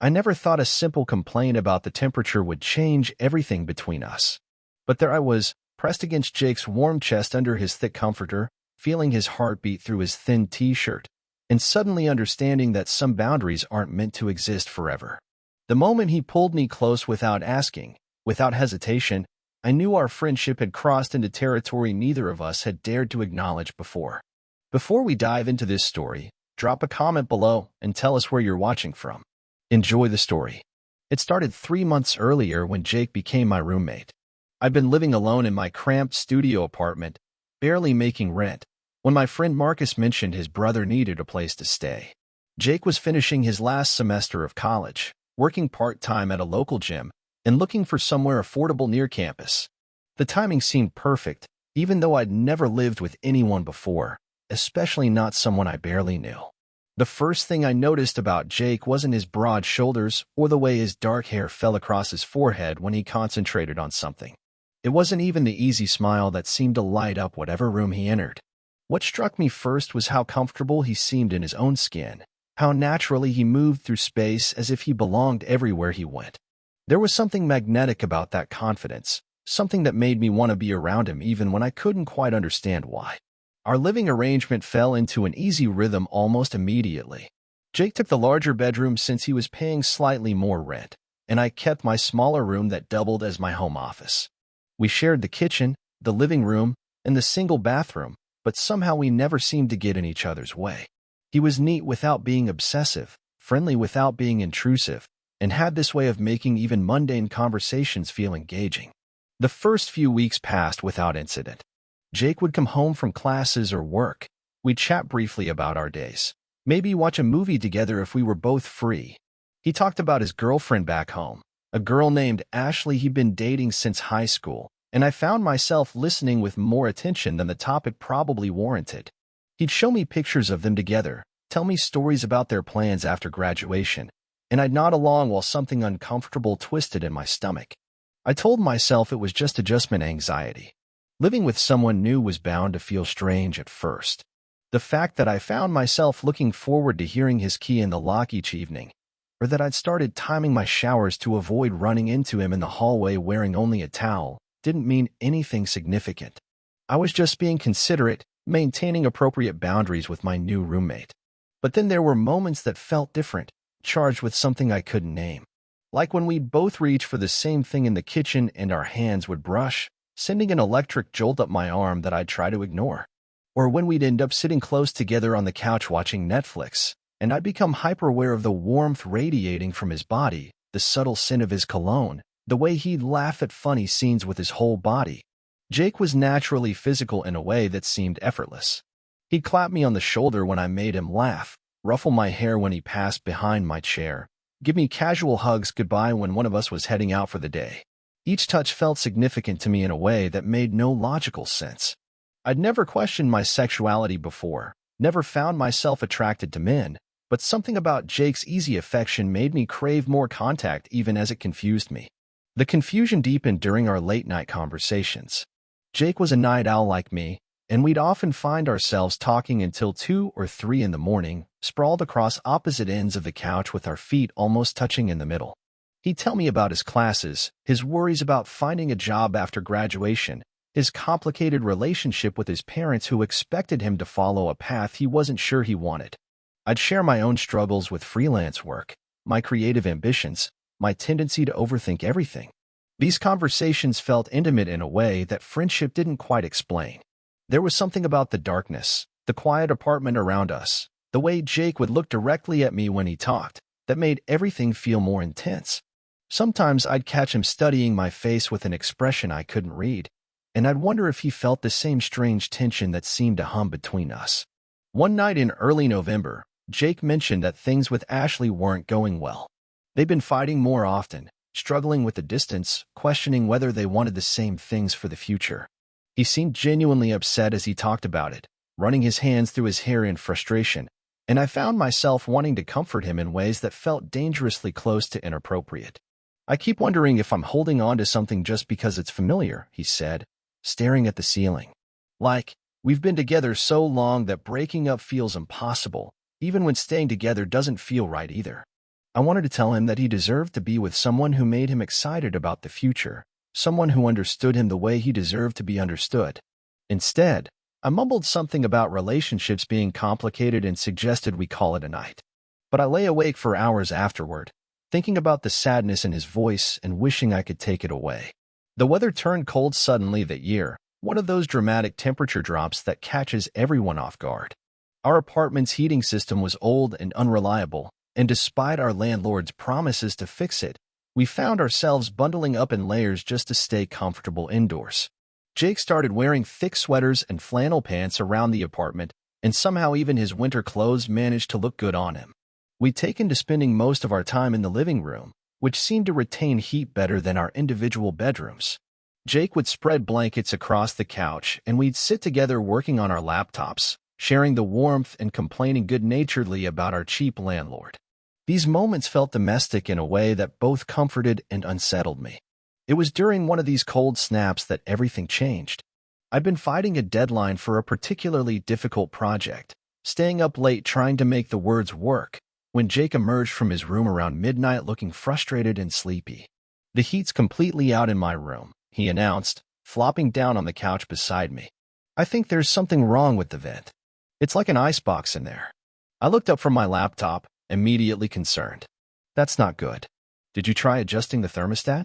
I never thought a simple complaint about the temperature would change everything between us. But there I was, pressed against Jake's warm chest under his thick comforter, feeling his heartbeat through his thin t-shirt, and suddenly understanding that some boundaries aren't meant to exist forever. The moment he pulled me close without asking, without hesitation, I knew our friendship had crossed into territory neither of us had dared to acknowledge before. Before we dive into this story, drop a comment below and tell us where you're watching from. Enjoy the story. It started 3 months earlier when Jake became my roommate. I'd been living alone in my cramped studio apartment, barely making rent, when my friend Marcus mentioned his brother needed a place to stay. Jake was finishing his last semester of college, working part-time at a local gym, and looking for somewhere affordable near campus. The timing seemed perfect, even though I'd never lived with anyone before, especially not someone I barely knew. The first thing I noticed about Jake wasn't his broad shoulders or the way his dark hair fell across his forehead when he concentrated on something. It wasn't even the easy smile that seemed to light up whatever room he entered. What struck me first was how comfortable he seemed in his own skin, how naturally he moved through space as if he belonged everywhere he went. There was something magnetic about that confidence, something that made me want to be around him even when I couldn't quite understand why. Our living arrangement fell into an easy rhythm almost immediately. Jake took the larger bedroom since he was paying slightly more rent, and I kept my smaller room that doubled as my home office. We shared the kitchen, the living room, and the single bathroom, but somehow we never seemed to get in each other's way. He was neat without being obsessive, friendly without being intrusive, and had this way of making even mundane conversations feel engaging. The first few weeks passed without incident. Jake would come home from classes or work. We'd chat briefly about our days, maybe watch a movie together if we were both free. He talked about his girlfriend back home, a girl named Ashley he'd been dating since high school, and I found myself listening with more attention than the topic probably warranted. He'd show me pictures of them together, tell me stories about their plans after graduation, and I'd nod along while something uncomfortable twisted in my stomach. I told myself it was just adjustment anxiety. Living with someone new was bound to feel strange at first. The fact that I found myself looking forward to hearing his key in the lock each evening, or that I'd started timing my showers to avoid running into him in the hallway wearing only a towel, didn't mean anything significant. I was just being considerate, maintaining appropriate boundaries with my new roommate. But then there were moments that felt different, charged with something I couldn't name. Like when we'd both reach for the same thing in the kitchen and our hands would brush, sending an electric jolt up my arm that I'd try to ignore. Or when we'd end up sitting close together on the couch watching Netflix, and I'd become hyper-aware of the warmth radiating from his body, the subtle scent of his cologne, the way he'd laugh at funny scenes with his whole body. Jake was naturally physical in a way that seemed effortless. He'd clap me on the shoulder when I made him laugh, ruffle my hair when he passed behind my chair, give me casual hugs goodbye when one of us was heading out for the day. Each touch felt significant to me in a way that made no logical sense. I'd never questioned my sexuality before, never found myself attracted to men, but something about Jake's easy affection made me crave more contact even as it confused me. The confusion deepened during our late-night conversations. Jake was a night owl like me, and we'd often find ourselves talking until 2 or 3 in the morning, sprawled across opposite ends of the couch with our feet almost touching in the middle. He'd tell me about his classes, his worries about finding a job after graduation, his complicated relationship with his parents who expected him to follow a path he wasn't sure he wanted. I'd share my own struggles with freelance work, my creative ambitions, my tendency to overthink everything. These conversations felt intimate in a way that friendship didn't quite explain. There was something about the darkness, the quiet apartment around us, the way Jake would look directly at me when he talked, that made everything feel more intense. Sometimes I'd catch him studying my face with an expression I couldn't read, and I'd wonder if he felt the same strange tension that seemed to hum between us. One night in early November, Jake mentioned that things with Ashley weren't going well. They'd been fighting more often, struggling with the distance, questioning whether they wanted the same things for the future. He seemed genuinely upset as he talked about it, running his hands through his hair in frustration, and I found myself wanting to comfort him in ways that felt dangerously close to inappropriate. "I keep wondering if I'm holding on to something just because it's familiar," he said, staring at the ceiling. "Like, we've been together so long that breaking up feels impossible, even when staying together doesn't feel right either." I wanted to tell him that he deserved to be with someone who made him excited about the future, someone who understood him the way he deserved to be understood. Instead, I mumbled something about relationships being complicated and suggested we call it a night. But I lay awake for hours afterward, thinking about the sadness in his voice and wishing I could take it away. The weather turned cold suddenly that year, one of those dramatic temperature drops that catches everyone off guard. Our apartment's heating system was old and unreliable, and despite our landlord's promises to fix it, we found ourselves bundling up in layers just to stay comfortable indoors. Jake started wearing thick sweaters and flannel pants around the apartment, and somehow even his winter clothes managed to look good on him. We'd taken to spending most of our time in the living room, which seemed to retain heat better than our individual bedrooms. Jake would spread blankets across the couch, and we'd sit together working on our laptops, sharing the warmth and complaining good-naturedly about our cheap landlord. These moments felt domestic in a way that both comforted and unsettled me. It was during one of these cold snaps that everything changed. I'd been fighting a deadline for a particularly difficult project, staying up late trying to make the words work, when Jake emerged from his room around midnight looking frustrated and sleepy. "The heat's completely out in my room," he announced, flopping down on the couch beside me. "I think there's something wrong with the vent. It's like an icebox in there." I looked up from my laptop, immediately concerned. "That's not good. Did you try adjusting the thermostat?"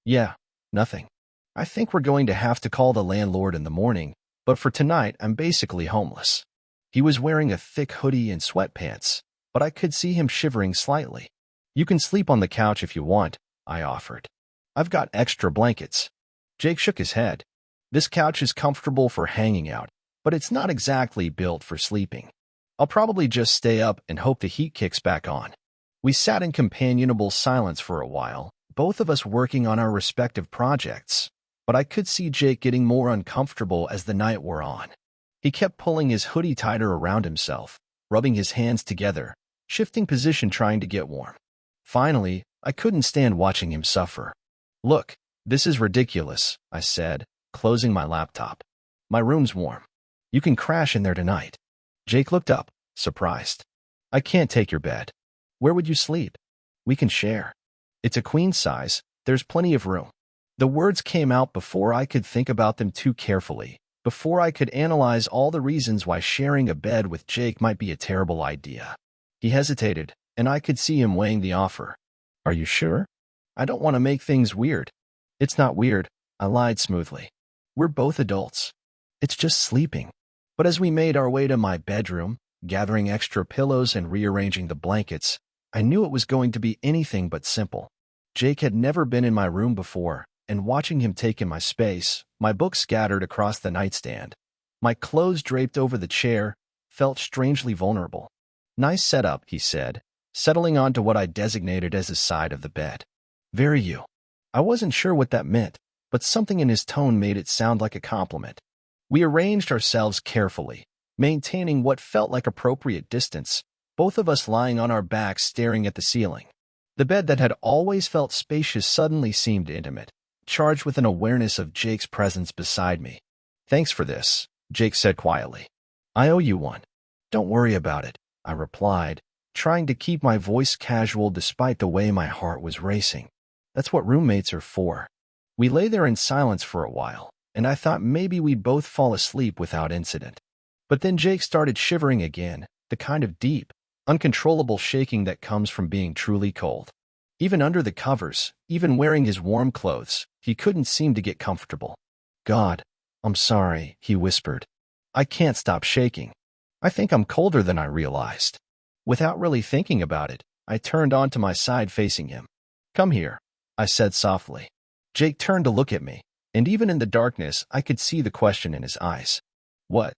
"Yeah, nothing. I think we're going to have to call the landlord in the morning, but for tonight I'm basically homeless." He was wearing a thick hoodie and sweatpants, but I could see him shivering slightly. "You can sleep on the couch if you want," I offered. "I've got extra blankets." Jake shook his head. "This couch is comfortable for hanging out, but it's not exactly built for sleeping. I'll probably just stay up and hope the heat kicks back on." We sat in companionable silence for a while, both of us working on our respective projects, but I could see Jake getting more uncomfortable as the night wore on. He kept pulling his hoodie tighter around himself, rubbing his hands together, shifting position trying to get warm. Finally, I couldn't stand watching him suffer. "Look, this is ridiculous," I said, closing my laptop. "My room's warm. You can crash in there tonight." Jake looked up, surprised. "I can't take your bed. Where would you sleep? We can share. It's a queen size. There's plenty of room." The words came out before I could think about them too carefully, before I could analyze all the reasons why sharing a bed with Jake might be a terrible idea. He hesitated, and I could see him weighing the offer. "Are you sure? I don't want to make things weird." "It's not weird," I lied smoothly. "We're both adults. It's just sleeping." But as we made our way to my bedroom, gathering extra pillows and rearranging the blankets, I knew it was going to be anything but simple. Jake had never been in my room before, and watching him take in my space, my books scattered across the nightstand, my clothes draped over the chair, felt strangely vulnerable. "Nice setup," he said, settling onto what I designated as his side of the bed. "Very you." I wasn't sure what that meant, but something in his tone made it sound like a compliment. We arranged ourselves carefully, maintaining what felt like appropriate distance, both of us lying on our backs staring at the ceiling. The bed that had always felt spacious suddenly seemed intimate, charged with an awareness of Jake's presence beside me. "Thanks for this," Jake said quietly. "I owe you one." "Don't worry about it," I replied, trying to keep my voice casual despite the way my heart was racing. "That's what roommates are for." We lay there in silence for a while, and I thought maybe we'd both fall asleep without incident. But then Jake started shivering again, the kind of deep, uncontrollable shaking that comes from being truly cold. Even under the covers, even wearing his warm clothes, he couldn't seem to get comfortable. "God, I'm sorry," he whispered. "I can't stop shaking. I think I'm colder than I realized." Without really thinking about it, I turned onto my side facing him. "Come here," I said softly. Jake turned to look at me, and even in the darkness I could see the question in his eyes. "What?"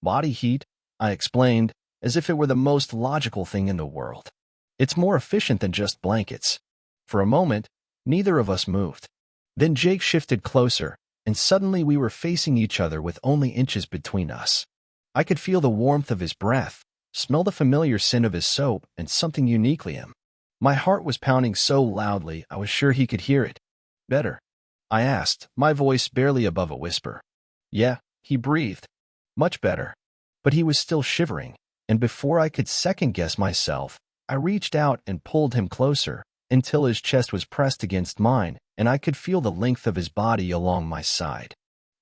"Body heat," I explained, as if it were the most logical thing in the world. "It's more efficient than just blankets." For a moment, neither of us moved. Then Jake shifted closer, and suddenly we were facing each other with only inches between us. I could feel the warmth of his breath, smell the familiar scent of his soap, and something uniquely him. My heart was pounding so loudly I was sure he could hear it. "Better?" I asked, my voice barely above a whisper. "Yeah," he breathed. "Much better." But he was still shivering, and before I could second-guess myself, I reached out and pulled him closer until his chest was pressed against mine and I could feel the length of his body along my side.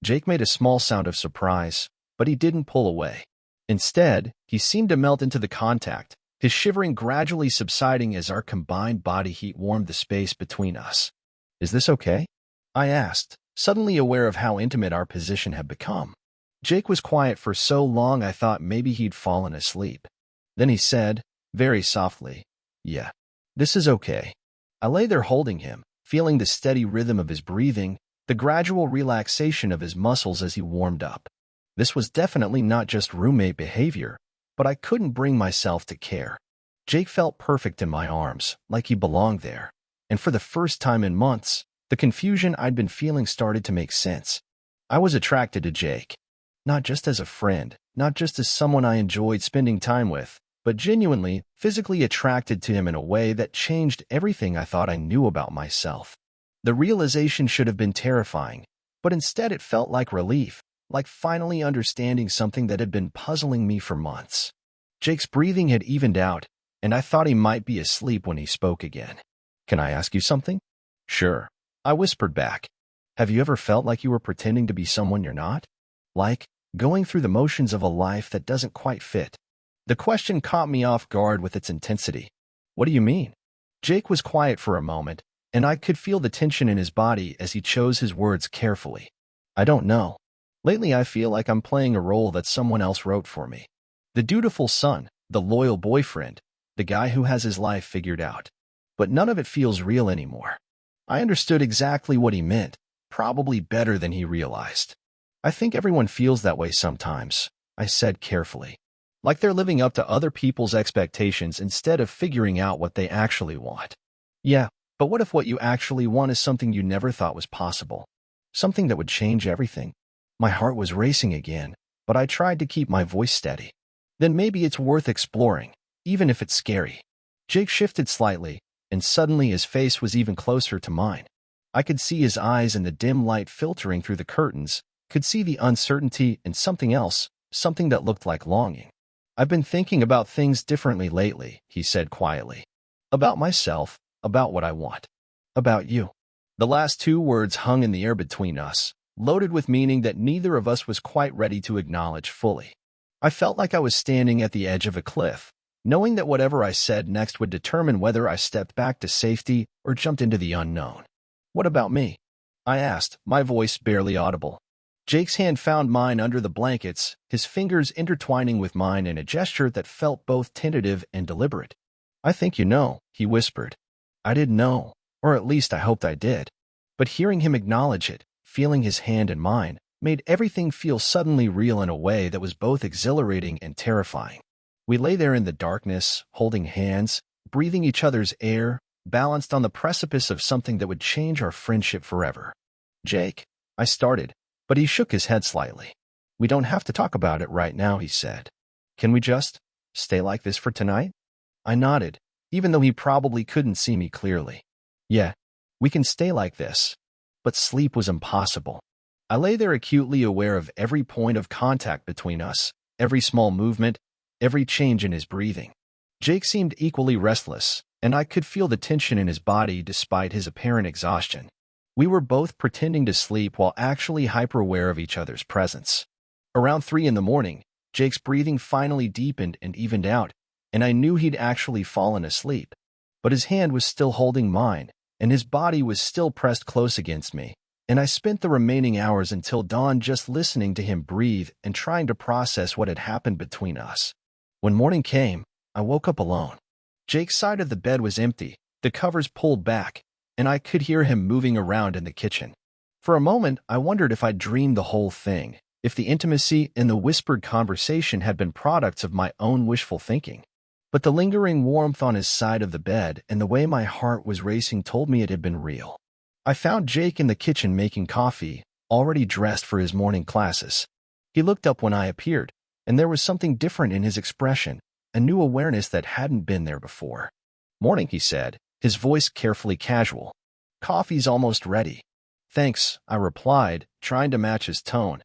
Jake made a small sound of surprise, but he didn't pull away. Instead, he seemed to melt into the contact, his shivering gradually subsiding as our combined body heat warmed the space between us. "Is this okay?" I asked, suddenly aware of how intimate our position had become. Jake was quiet for so long I thought maybe he'd fallen asleep. Then he said, very softly, "Yeah, this is okay." I lay there holding him, feeling the steady rhythm of his breathing, the gradual relaxation of his muscles as he warmed up. This was definitely not just roommate behavior, but I couldn't bring myself to care. Jake felt perfect in my arms, like he belonged there. And for the first time in months, the confusion I'd been feeling started to make sense. I was attracted to Jake. Not just as a friend, not just as someone I enjoyed spending time with, but genuinely, physically attracted to him in a way that changed everything I thought I knew about myself. The realization should have been terrifying, but instead it felt like relief, like finally understanding something that had been puzzling me for months. Jake's breathing had evened out, and I thought he might be asleep when he spoke again. "Can I ask you something?" "Sure," I whispered back. "Have you ever felt like you were pretending to be someone you're not? Like, going through the motions of a life that doesn't quite fit?" The question caught me off guard with its intensity. "What do you mean?" Jake was quiet for a moment, and I could feel the tension in his body as he chose his words carefully. "I don't know. Lately I feel like I'm playing a role that someone else wrote for me. The dutiful son, the loyal boyfriend, the guy who has his life figured out. But none of it feels real anymore." I understood exactly what he meant, probably better than he realized. "I think everyone feels that way sometimes," I said carefully. "Like they're living up to other people's expectations instead of figuring out what they actually want." "Yeah, but what if what you actually want is something you never thought was possible? Something that would change everything?" My heart was racing again, but I tried to keep my voice steady. "Then maybe it's worth exploring, even if it's scary." Jake shifted slightly, and suddenly his face was even closer to mine. I could see his eyes in the dim light filtering through the curtains, could see the uncertainty and something else, something that looked like longing. "I've been thinking about things differently lately," he said quietly. "About myself, about what I want. About you." The last two words hung in the air between us, loaded with meaning that neither of us was quite ready to acknowledge fully. I felt like I was standing at the edge of a cliff, knowing that whatever I said next would determine whether I stepped back to safety or jumped into the unknown. "What about me?" I asked, my voice barely audible. Jake's hand found mine under the blankets, his fingers intertwining with mine in a gesture that felt both tentative and deliberate. "I think you know," he whispered. I didn't know, or at least I hoped I did. But hearing him acknowledge it, feeling his hand in mine, made everything feel suddenly real in a way that was both exhilarating and terrifying. We lay there in the darkness, holding hands, breathing each other's air, balanced on the precipice of something that would change our friendship forever. "Jake," I started, but he shook his head slightly. "We don't have to talk about it right now," he said. "Can we just stay like this for tonight?" I nodded, even though he probably couldn't see me clearly. "Yeah, we can stay like this." But sleep was impossible. I lay there acutely aware of every point of contact between us, every small movement, every change in his breathing. Jake seemed equally restless, and I could feel the tension in his body despite his apparent exhaustion. We were both pretending to sleep while actually hyper-aware of each other's presence. Around 3 in the morning, Jake's breathing finally deepened and evened out, and I knew he'd actually fallen asleep. But his hand was still holding mine, and his body was still pressed close against me, and I spent the remaining hours until dawn just listening to him breathe and trying to process what had happened between us. When morning came, I woke up alone. Jake's side of the bed was empty, the covers pulled back, and I could hear him moving around in the kitchen. For a moment, I wondered if I'd dreamed the whole thing, if the intimacy and the whispered conversation had been products of my own wishful thinking. But the lingering warmth on his side of the bed and the way my heart was racing told me it had been real. I found Jake in the kitchen making coffee, already dressed for his morning classes. He looked up when I appeared, and there was something different in his expression, a new awareness that hadn't been there before. "Morning," he said, his voice carefully casual. "Coffee's almost ready." "Thanks," I replied, trying to match his tone.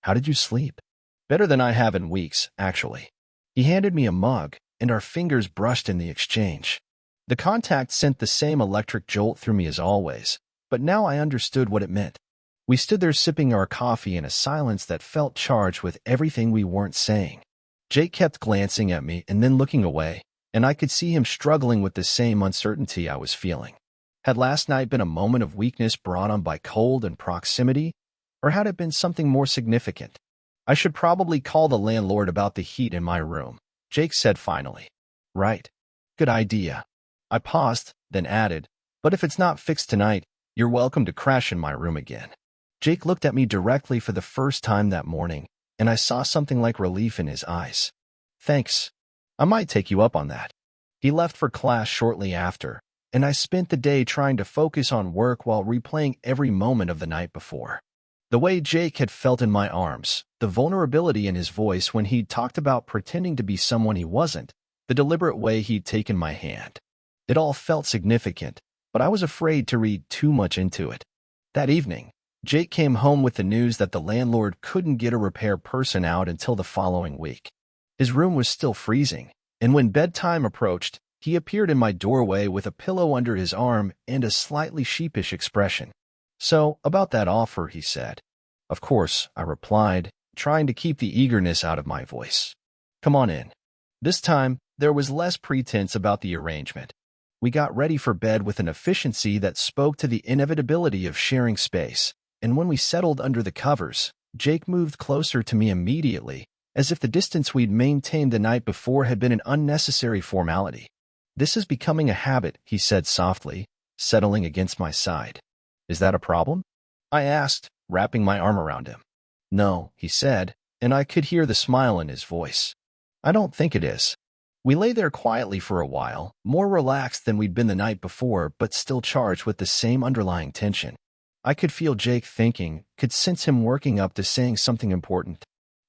"How did you sleep?" "Better than I have in weeks, actually." He handed me a mug, and our fingers brushed in the exchange. The contact sent the same electric jolt through me as always, but now I understood what it meant. We stood there sipping our coffee in a silence that felt charged with everything we weren't saying. Jake kept glancing at me and then looking away, and I could see him struggling with the same uncertainty I was feeling. Had last night been a moment of weakness brought on by cold and proximity, or had it been something more significant? I should probably call the landlord about the heat in my room, Jake said finally. Right. Good idea. I paused, then added, but if it's not fixed tonight, you're welcome to crash in my room again. Jake looked at me directly for the first time that morning, and I saw something like relief in his eyes. Thanks. I might take you up on that. He left for class shortly after, and I spent the day trying to focus on work while replaying every moment of the night before. The way Jake had felt in my arms, the vulnerability in his voice when he'd talked about pretending to be someone he wasn't, the deliberate way he'd taken my hand. It all felt significant, but I was afraid to read too much into it. That evening, Jake came home with the news that the landlord couldn't get a repair person out until the following week. His room was still freezing, and when bedtime approached, he appeared in my doorway with a pillow under his arm and a slightly sheepish expression. So, about that offer, he said. Of course, I replied, trying to keep the eagerness out of my voice. Come on in. This time, there was less pretense about the arrangement. We got ready for bed with an efficiency that spoke to the inevitability of sharing space, and when we settled under the covers, Jake moved closer to me immediately, as if the distance we'd maintained the night before had been an unnecessary formality. This is becoming a habit, he said softly, settling against my side. Is that a problem? I asked, wrapping my arm around him. No, he said, and I could hear the smile in his voice. I don't think it is. We lay there quietly for a while, more relaxed than we'd been the night before, but still charged with the same underlying tension. I could feel Jake thinking, could sense him working up to saying something important.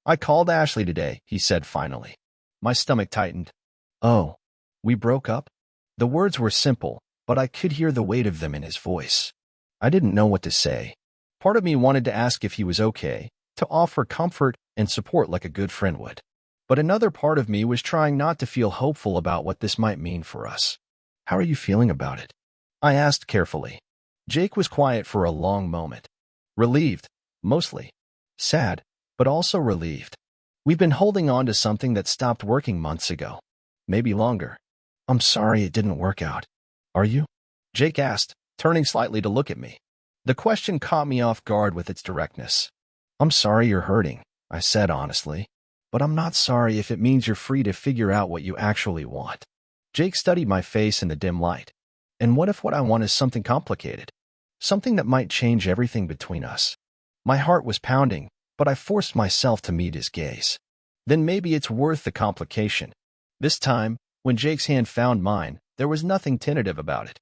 I called Ashley today, he said finally. My stomach tightened. Oh, we broke up? The words were simple, but I could hear the weight of them in his voice. I didn't know what to say. Part of me wanted to ask if he was okay, to offer comfort and support like a good friend would. But another part of me was trying not to feel hopeful about what this might mean for us. How are you feeling about it? I asked carefully. Jake was quiet for a long moment. Relieved, mostly. Sad, but also relieved. We've been holding on to something that stopped working months ago. Maybe longer. I'm sorry it didn't work out. Are you? Jake asked, turning slightly to look at me. The question caught me off guard with its directness. I'm sorry you're hurting, I said honestly. But I'm not sorry if it means you're free to figure out what you actually want. Jake studied my face in the dim light. And what if what I want is something complicated? Something that might change everything between us? My heart was pounding, but I forced myself to meet his gaze. Then maybe it's worth the complication. This time, when Jake's hand found mine, there was nothing tentative about it.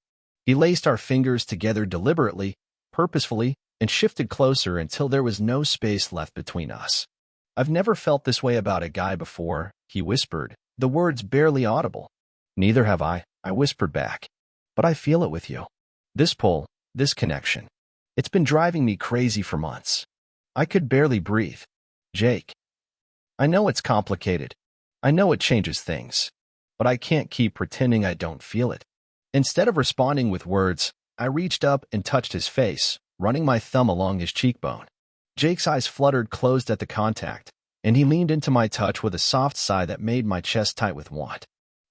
He laced our fingers together deliberately, purposefully, and shifted closer until there was no space left between us. I've never felt this way about a guy before, he whispered, the words barely audible. Neither have I whispered back. But I feel it with you. This pull, this connection. It's been driving me crazy for months. I could barely breathe. Jake. I know it's complicated. I know it changes things. But I can't keep pretending I don't feel it. Instead of responding with words, I reached up and touched his face, running my thumb along his cheekbone. Jake's eyes fluttered closed at the contact, and he leaned into my touch with a soft sigh that made my chest tight with want.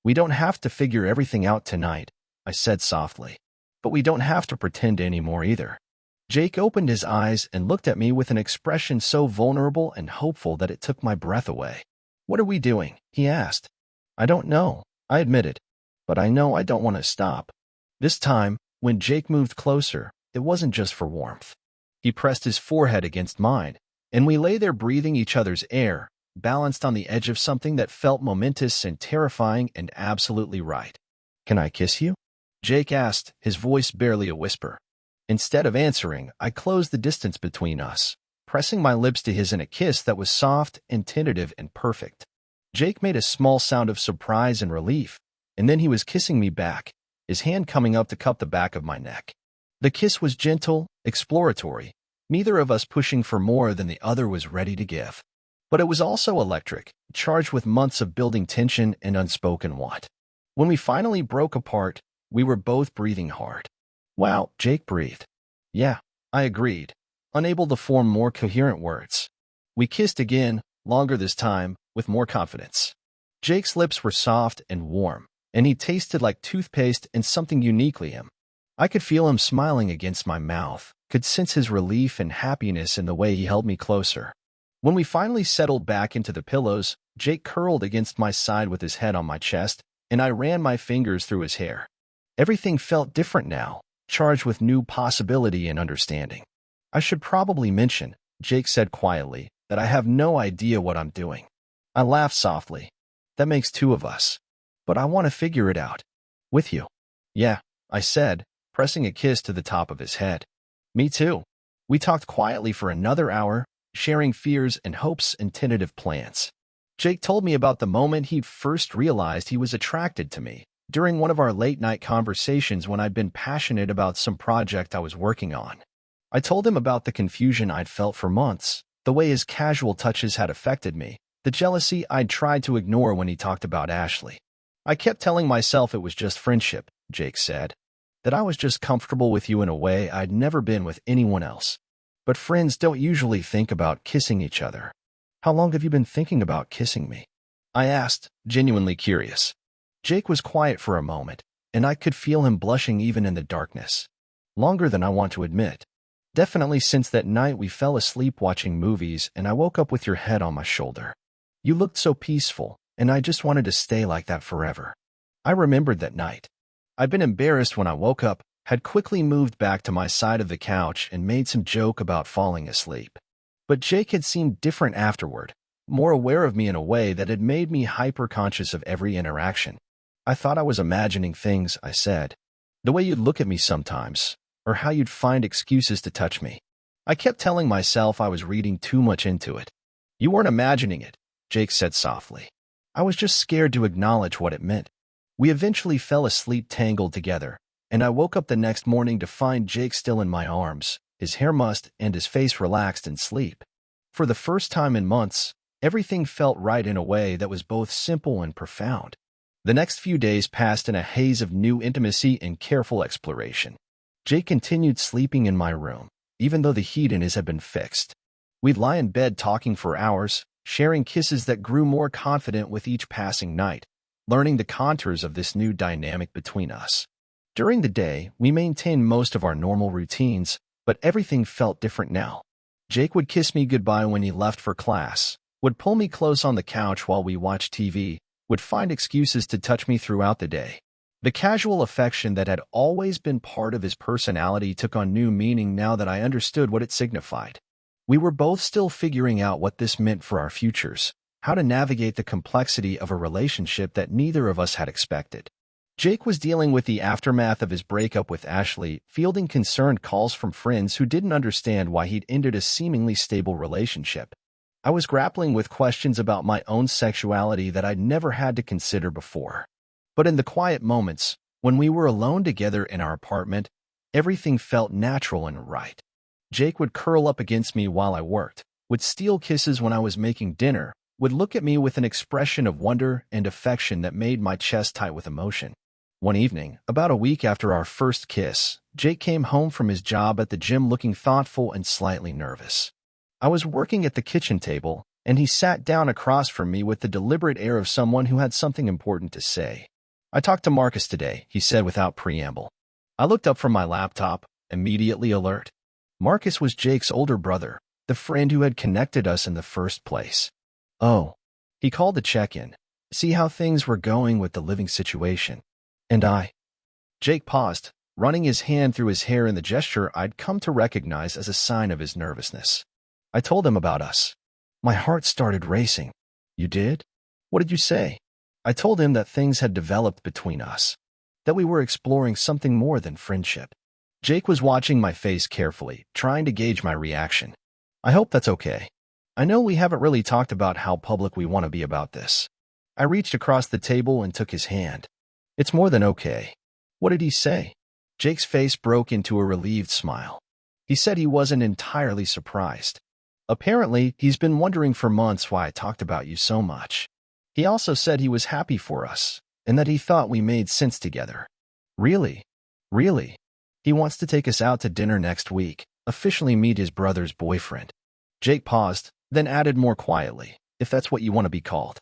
We don't have to figure everything out tonight, I said softly. But we don't have to pretend anymore either. Jake opened his eyes and looked at me with an expression so vulnerable and hopeful that it took my breath away. What are we doing? He asked. I don't know, I admitted. But I know I don't want to stop. This time, when Jake moved closer, it wasn't just for warmth. He pressed his forehead against mine, and we lay there breathing each other's air, balanced on the edge of something that felt momentous and terrifying and absolutely right. Can I kiss you? Jake asked, his voice barely a whisper. Instead of answering, I closed the distance between us, pressing my lips to his in a kiss that was soft and tentative and perfect. Jake made a small sound of surprise and relief, and then he was kissing me back, his hand coming up to cup the back of my neck. The kiss was gentle, exploratory, neither of us pushing for more than the other was ready to give. But it was also electric, charged with months of building tension and unspoken want. When we finally broke apart, we were both breathing hard. Wow, Jake breathed. Yeah, I agreed, unable to form more coherent words. We kissed again, longer this time, with more confidence. Jake's lips were soft and warm, and he tasted like toothpaste and something uniquely him. I could feel him smiling against my mouth, could sense his relief and happiness in the way he held me closer. When we finally settled back into the pillows, Jake curled against my side with his head on my chest, and I ran my fingers through his hair. Everything felt different now, charged with new possibility and understanding. I should probably mention, Jake said quietly, that I have no idea what I'm doing. I laughed softly. That makes two of us. But I want to figure it out. With you. Yeah, I said, pressing a kiss to the top of his head. Me too. We talked quietly for another hour, sharing fears and hopes and tentative plans. Jake told me about the moment he'd first realized he was attracted to me, during one of our late-night conversations when I'd been passionate about some project I was working on. I told him about the confusion I'd felt for months, the way his casual touches had affected me, the jealousy I'd tried to ignore when he talked about Ashley. I kept telling myself it was just friendship, Jake said, that I was just comfortable with you in a way I'd never been with anyone else. But friends don't usually think about kissing each other. How long have you been thinking about kissing me? I asked, genuinely curious. Jake was quiet for a moment, and I could feel him blushing even in the darkness. Longer than I want to admit. Definitely since that night we fell asleep watching movies and I woke up with your head on my shoulder. You looked so peaceful, and I just wanted to stay like that forever. I remembered that night. I'd been embarrassed when I woke up, had quickly moved back to my side of the couch and made some joke about falling asleep. But Jake had seemed different afterward, more aware of me in a way that had made me hyper-conscious of every interaction. I thought I was imagining things, I said. The way you'd look at me sometimes, or how you'd find excuses to touch me. I kept telling myself I was reading too much into it. You weren't imagining it, Jake said softly. I was just scared to acknowledge what it meant. We eventually fell asleep tangled together, and I woke up the next morning to find Jake still in my arms, his hair mussed and his face relaxed in sleep. For the first time in months, everything felt right in a way that was both simple and profound. The next few days passed in a haze of new intimacy and careful exploration. Jake continued sleeping in my room, even though the heat in his had been fixed. We'd lie in bed talking for hours, sharing kisses that grew more confident with each passing night, learning the contours of this new dynamic between us. During the day, we maintained most of our normal routines, but everything felt different now. Jake would kiss me goodbye when he left for class, would pull me close on the couch while we watched TV, would find excuses to touch me throughout the day. The casual affection that had always been part of his personality took on new meaning now that I understood what it signified. We were both still figuring out what this meant for our futures, how to navigate the complexity of a relationship that neither of us had expected. Jake was dealing with the aftermath of his breakup with Ashley, fielding concerned calls from friends who didn't understand why he'd ended a seemingly stable relationship. I was grappling with questions about my own sexuality that I'd never had to consider before. But in the quiet moments, when we were alone together in our apartment, everything felt natural and right. Jake would curl up against me while I worked, would steal kisses when I was making dinner, would look at me with an expression of wonder and affection that made my chest tight with emotion. One evening, about a week after our first kiss, Jake came home from his job at the gym looking thoughtful and slightly nervous. I was working at the kitchen table, and he sat down across from me with the deliberate air of someone who had something important to say. I talked to Marcus today, he said without preamble. I looked up from my laptop, immediately alert. Marcus was Jake's older brother, the friend who had connected us in the first place. Oh. He called to check in, see how things were going with the living situation. And Jake paused, running his hand through his hair in the gesture I'd come to recognize as a sign of his nervousness. I told him about us. My heart started racing. You did? What did you say? I told him that things had developed between us, that we were exploring something more than friendship. Jake was watching my face carefully, trying to gauge my reaction. I hope that's okay. I know we haven't really talked about how public we want to be about this. I reached across the table and took his hand. It's more than okay. What did he say? Jake's face broke into a relieved smile. He said he wasn't entirely surprised. Apparently, he's been wondering for months why I talked about you so much. He also said he was happy for us, and that he thought we made sense together. Really? Really? He wants to take us out to dinner next week, officially meet his brother's boyfriend. Jake paused, then added more quietly, if that's what you want to be called.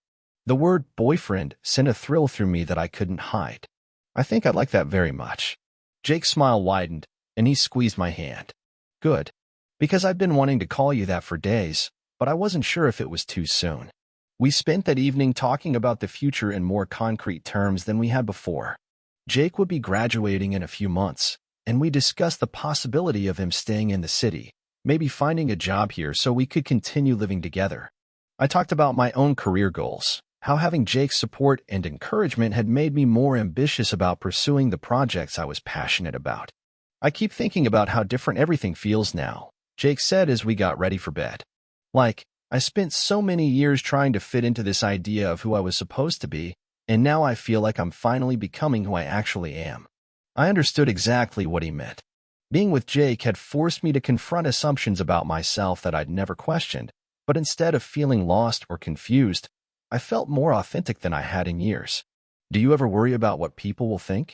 The word boyfriend sent a thrill through me that I couldn't hide. I think I'd like that very much. Jake's smile widened, and he squeezed my hand. Good. Because I've been wanting to call you that for days, but I wasn't sure if it was too soon. We spent that evening talking about the future in more concrete terms than we had before. Jake would be graduating in a few months, and we discussed the possibility of him staying in the city, maybe finding a job here so we could continue living together. I talked about my own career goals, how having Jake's support and encouragement had made me more ambitious about pursuing the projects I was passionate about. I keep thinking about how different everything feels now, Jake said as we got ready for bed. Like, I spent so many years trying to fit into this idea of who I was supposed to be, and now I feel like I'm finally becoming who I actually am. I understood exactly what he meant. Being with Jake had forced me to confront assumptions about myself that I'd never questioned, but instead of feeling lost or confused, I felt more authentic than I had in years. Do you ever worry about what people will think?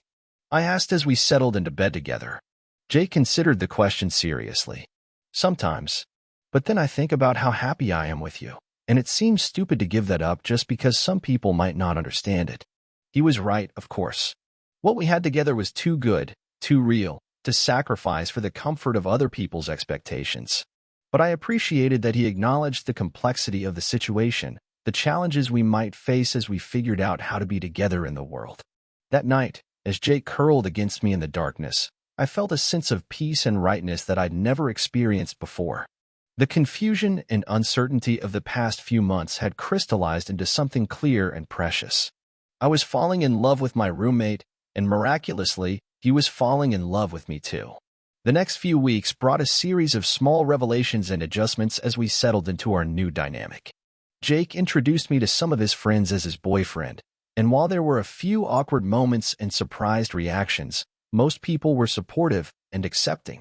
I asked as we settled into bed together. Jake considered the question seriously. Sometimes. But then I think about how happy I am with you, and it seems stupid to give that up just because some people might not understand it. He was right, of course. What we had together was too good, too real, to sacrifice for the comfort of other people's expectations. But I appreciated that he acknowledged the complexity of the situation, the challenges we might face as we figured out how to be together in the world. That night, as Jake curled against me in the darkness, I felt a sense of peace and rightness that I'd never experienced before. The confusion and uncertainty of the past few months had crystallized into something clear and precious. I was falling in love with my roommate, and miraculously, he was falling in love with me too. The next few weeks brought a series of small revelations and adjustments as we settled into our new dynamic. Jake introduced me to some of his friends as his boyfriend, and while there were a few awkward moments and surprised reactions, most people were supportive and accepting.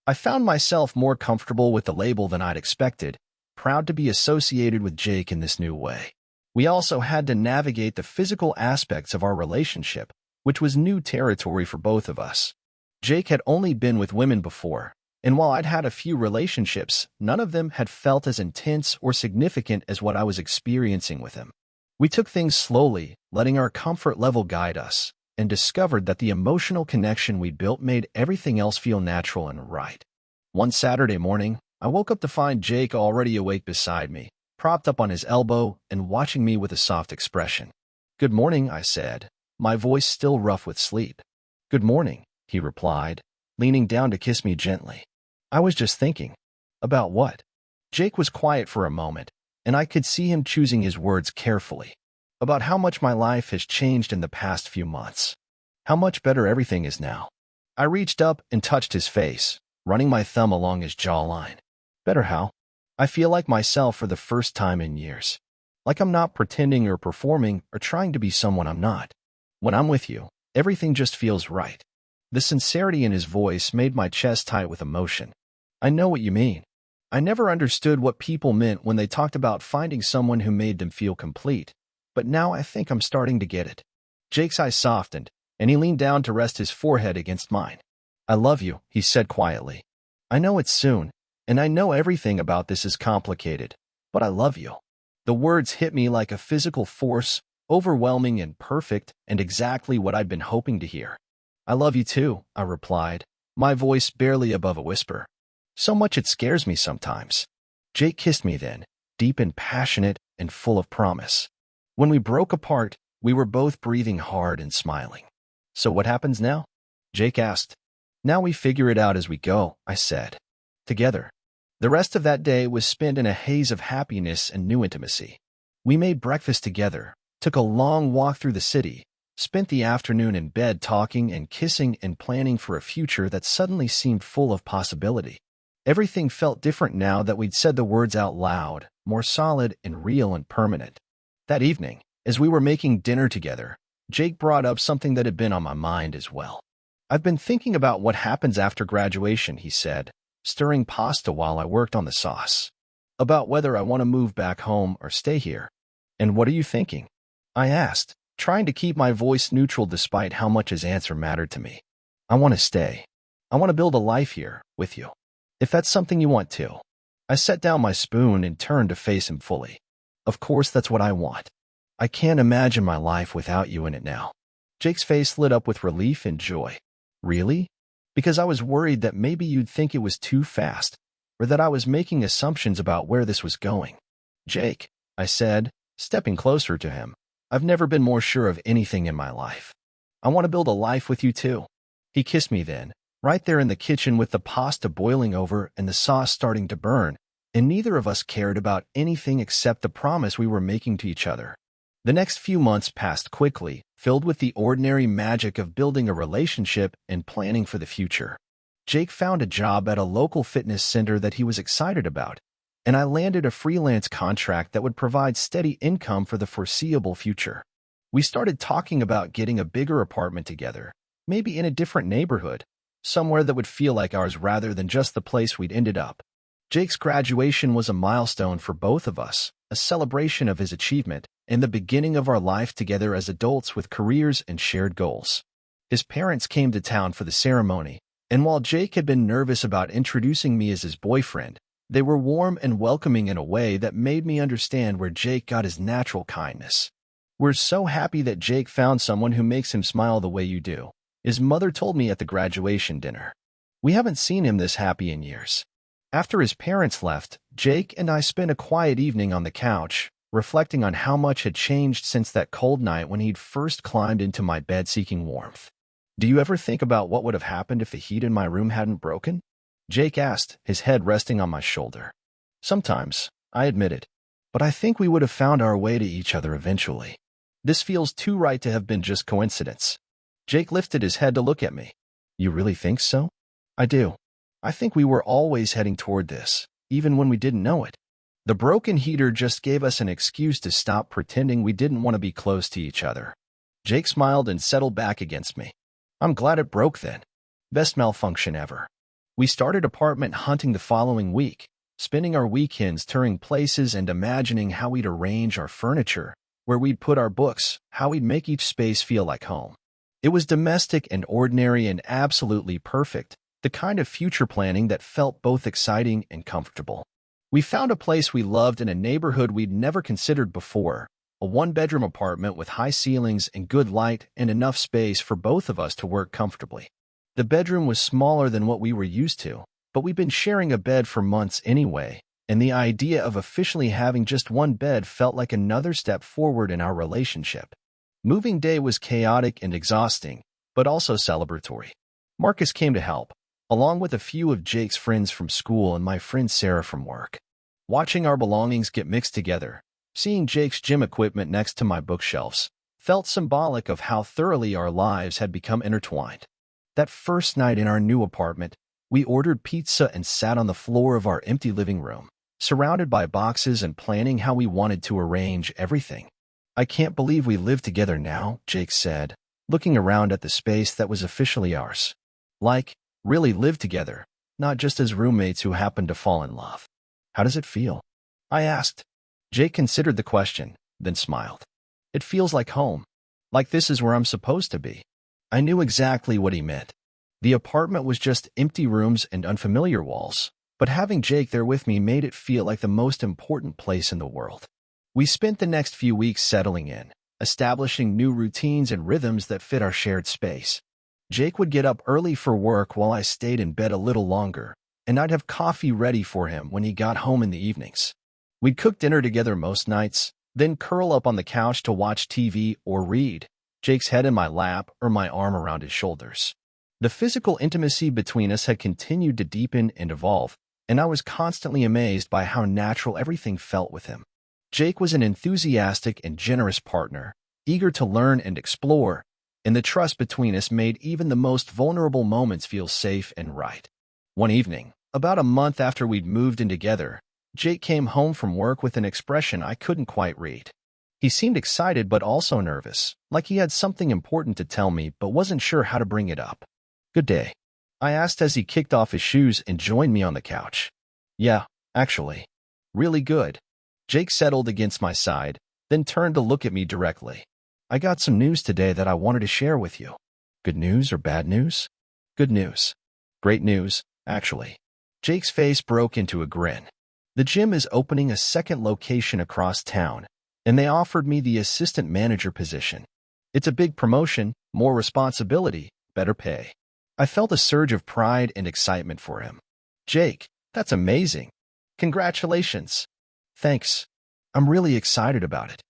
I found myself more comfortable with the label than I'd expected, proud to be associated with Jake in this new way. We also had to navigate the physical aspects of our relationship, which was new territory for both of us. Jake had only been with women before, and while I'd had a few relationships, none of them had felt as intense or significant as what I was experiencing with him. We took things slowly, letting our comfort level guide us, and discovered that the emotional connection we'd built made everything else feel natural and right. One Saturday morning, I woke up to find Jake already awake beside me, propped up on his elbow and watching me with a soft expression. "Good morning," I said, my voice still rough with sleep. "Good morning," he replied, leaning down to kiss me gently. "I was just thinking." "About what?" Jake was quiet for a moment, and I could see him choosing his words carefully. "About how much my life has changed in the past few months. How much better everything is now." I reached up and touched his face, running my thumb along his jawline. "Better how?" "I feel like myself for the first time in years. Like I'm not pretending or performing or trying to be someone I'm not. When I'm with you, everything just feels right." The sincerity in his voice made my chest tight with emotion. "I know what you mean. I never understood what people meant when they talked about finding someone who made them feel complete, but now I think I'm starting to get it." Jake's eyes softened, and he leaned down to rest his forehead against mine. "I love you," he said quietly. "I know it's soon, and I know everything about this is complicated, but I love you." The words hit me like a physical force, overwhelming and perfect, and exactly what I'd been hoping to hear. "I love you too," I replied, my voice barely above a whisper. "So much it scares me sometimes." Jake kissed me then, deep and passionate and full of promise. When we broke apart, we were both breathing hard and smiling. "So what happens now?" Jake asked. "Now we figure it out as we go," I said. "Together." The rest of that day was spent in a haze of happiness and new intimacy. We made breakfast together, took a long walk through the city, spent the afternoon in bed talking and kissing and planning for a future that suddenly seemed full of possibility. Everything felt different now that we'd said the words out loud, more solid and real and permanent. That evening, as we were making dinner together, Jake brought up something that had been on my mind as well. "I've been thinking about what happens after graduation," he said, stirring pasta while I worked on the sauce. about whether I want to move back home or stay here. And what are you thinking? I asked, trying to keep my voice neutral despite how much his answer mattered to me. I want to stay. I want to build a life here, with you. If that's something you want too. I set down my spoon and turned to face him fully. Of course that's what I want. I can't imagine my life without you in it now. Jake's face lit up with relief and joy. Really? Because I was worried that maybe you'd think it was too fast, or that I was making assumptions about where this was going. Jake, I said, stepping closer to him, I've never been more sure of anything in my life. I want to build a life with you too. He kissed me then, right there in the kitchen with the pasta boiling over and the sauce starting to burn, and neither of us cared about anything except the promise we were making to each other. The next few months passed quickly, filled with the ordinary magic of building a relationship and planning for the future. Jake found a job at a local fitness center that he was excited about, and I landed a freelance contract that would provide steady income for the foreseeable future. We started talking about getting a bigger apartment together, maybe in a different neighborhood, somewhere that would feel like ours rather than just the place we'd ended up. Jake's graduation was a milestone for both of us, a celebration of his achievement, and the beginning of our life together as adults with careers and shared goals. His parents came to town for the ceremony, and while Jake had been nervous about introducing me as his boyfriend, they were warm and welcoming in a way that made me understand where Jake got his natural kindness. We're so happy that Jake found someone who makes him smile the way you do, his mother told me at the graduation dinner. We haven't seen him this happy in years. After his parents left, Jake and I spent a quiet evening on the couch, reflecting on how much had changed since that cold night when he'd first climbed into my bed seeking warmth. Do you ever think about what would have happened if the heat in my room hadn't broken? Jake asked, his head resting on my shoulder. Sometimes, I admitted, but I think we would have found our way to each other eventually. This feels too right to have been just coincidence. Jake lifted his head to look at me. You really think so? I do. I think we were always heading toward this, even when we didn't know it. The broken heater just gave us an excuse to stop pretending we didn't want to be close to each other. Jake smiled and settled back against me. I'm glad it broke then. Best malfunction ever. We started apartment hunting the following week, spending our weekends touring places and imagining how we'd arrange our furniture, where we'd put our books, how we'd make each space feel like home. It was domestic and ordinary and absolutely perfect, the kind of future planning that felt both exciting and comfortable. We found a place we loved in a neighborhood we'd never considered before, a one-bedroom apartment with high ceilings and good light and enough space for both of us to work comfortably. The bedroom was smaller than what we were used to, but we'd been sharing a bed for months anyway, and the idea of officially having just one bed felt like another step forward in our relationship. Moving day was chaotic and exhausting, but also celebratory. Marcus came to help, along with a few of Jake's friends from school and my friend Sarah from work. Watching our belongings get mixed together, seeing Jake's gym equipment next to my bookshelves, felt symbolic of how thoroughly our lives had become intertwined. That first night in our new apartment, we ordered pizza and sat on the floor of our empty living room, surrounded by boxes and planning how we wanted to arrange everything. I can't believe we live together now, Jake said, looking around at the space that was officially ours. Like, really live together, not just as roommates who happened to fall in love. How does it feel? I asked. Jake considered the question, then smiled. It feels like home. Like this is where I'm supposed to be. I knew exactly what he meant. The apartment was just empty rooms and unfamiliar walls, but having Jake there with me made it feel like the most important place in the world. We spent the next few weeks settling in, establishing new routines and rhythms that fit our shared space. Jake would get up early for work while I stayed in bed a little longer, and I'd have coffee ready for him when he got home in the evenings. We'd cook dinner together most nights, then curl up on the couch to watch TV or read, Jake's head in my lap or my arm around his shoulders. The physical intimacy between us had continued to deepen and evolve, and I was constantly amazed by how natural everything felt with him. Jake was an enthusiastic and generous partner, eager to learn and explore, and the trust between us made even the most vulnerable moments feel safe and right. One evening, about a month after we'd moved in together, Jake came home from work with an expression I couldn't quite read. He seemed excited but also nervous, like he had something important to tell me but wasn't sure how to bring it up. Good day, I asked as he kicked off his shoes and joined me on the couch. Yeah, actually. Really good. Jake settled against my side, then turned to look at me directly. I got some news today that I wanted to share with you. Good news or bad news? Good news. Great news, actually. Jake's face broke into a grin. The gym is opening a second location across town, and they offered me the assistant manager position. It's a big promotion, more responsibility, better pay. I felt a surge of pride and excitement for him. Jake, that's amazing. Congratulations. Thanks. I'm really excited about it.